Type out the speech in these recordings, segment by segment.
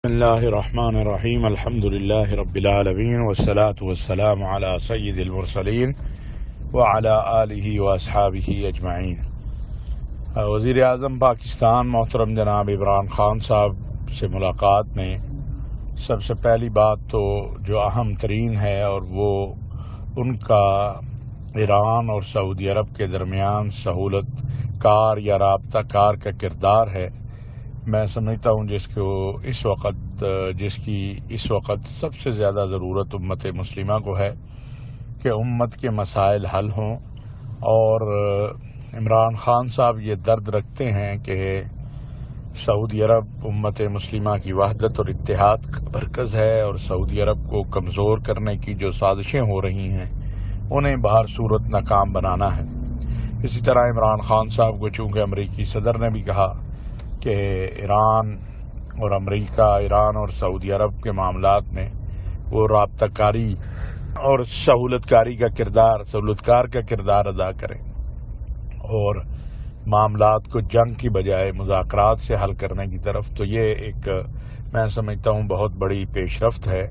بسم اللہ الرحمن الرحیم الحمد للہ رب العالمین والصلاة والسلام علی سید المرسلین وعلی آلہ واصحابہ اجمعین۔ وزیر اعظم پاکستان محترم جناب عمران خان صاحب سے ملاقات میں سب سے پہلی بات تو جو اہم ترین ہے اور وہ ان کا ایران اور سعودی عرب کے درمیان سہولت کار یا رابطہ کار کا کردار ہے۔ میں سمجھتا ہوں جس کی اس وقت سب سے زیادہ ضرورت امت مسلمہ کو ہے کہ امت کے مسائل حل ہوں، اور عمران خان صاحب یہ درد رکھتے ہیں کہ سعودی عرب امت مسلمہ کی وحدت اور اتحاد کا مرکز ہے، اور سعودی عرب کو کمزور کرنے کی جو سازشیں ہو رہی ہیں انہیں بہر صورت ناکام بنانا ہے۔ اسی طرح عمران خان صاحب کو چونکہ امریکی صدر نے بھی کہا کہ ایران اور سعودی عرب کے معاملات میں وہ رابطہ کاری اور سہولت کار کا کردار ادا کریں اور معاملات کو جنگ کی بجائے مذاکرات سے حل کرنے کی طرف، تو یہ ایک میں سمجھتا ہوں بہت بڑی پیش رفت ہے،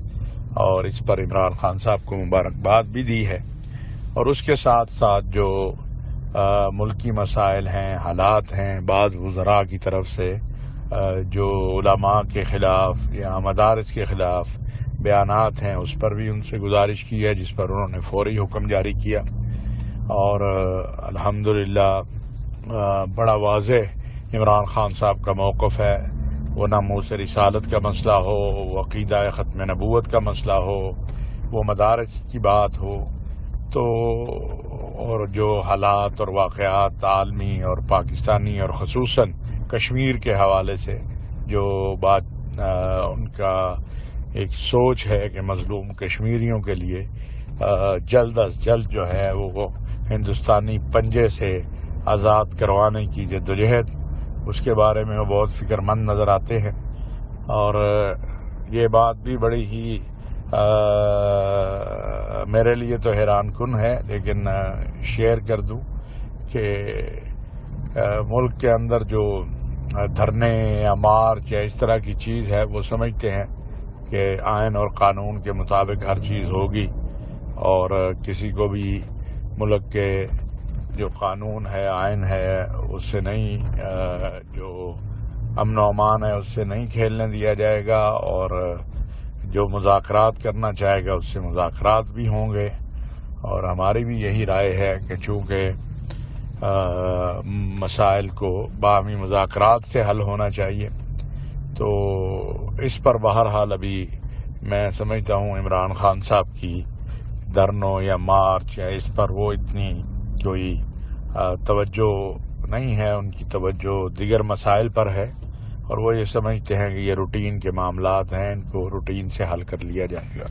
اور اس پر عمران خان صاحب کو مبارکباد بھی دی ہے۔ اور اس کے ساتھ ساتھ جو ملکی مسائل ہیں، حالات ہیں، بعض وزراء کی طرف سے جو علماء کے خلاف یا مدارس کے خلاف بیانات ہیں، اس پر بھی ان سے گزارش کی ہے، جس پر انہوں نے فوری حکم جاری کیا۔ اور الحمدللہ بڑا واضح عمران خان صاحب کا موقف ہے، وہ ناموس رسالت کا مسئلہ ہو، وہ عقیدہ ختم نبوت کا مسئلہ ہو، وہ مدارس کی بات ہو، تو اور جو حالات اور واقعات عالمی اور پاکستانی اور خصوصاً کشمیر کے حوالے سے جو بات ان کا ایک سوچ ہے کہ مظلوم کشمیریوں کے لیے جلد از جلد جو ہے وہ ہندوستانی پنجے سے آزاد کروانے کی جدوجہد، اس کے بارے میں وہ بہت فکر مند نظر آتے ہیں۔ اور یہ بات بھی بڑی ہی میرے لیے تو حیران کن ہے، لیکن شیئر کر دوں کہ ملک کے اندر جو دھرنے یا مارچ یا اس طرح کی چیز ہے، وہ سمجھتے ہیں کہ آئین اور قانون کے مطابق ہر چیز ہوگی، اور کسی کو بھی ملک کے جو قانون ہے، آئین ہے، اس سے نہیں جو امن و امان ہے اس سے نہیں کھیلنے دیا جائے گا، اور جو مذاکرات کرنا چاہے گا اس سے مذاکرات بھی ہوں گے۔ اور ہماری بھی یہی رائے ہے کہ چونکہ مسائل کو باہمی مذاکرات سے حل ہونا چاہیے، تو اس پر بہرحال ابھی میں سمجھتا ہوں عمران خان صاحب کی دھرنوں یا مارچ یا اس پر وہ اتنی کوئی توجہ نہیں ہے، ان کی توجہ دیگر مسائل پر ہے، اور وہ یہ سمجھتے ہیں کہ یہ روٹین کے معاملات ہیں، ان کو روٹین سے حل کر لیا جائے گا۔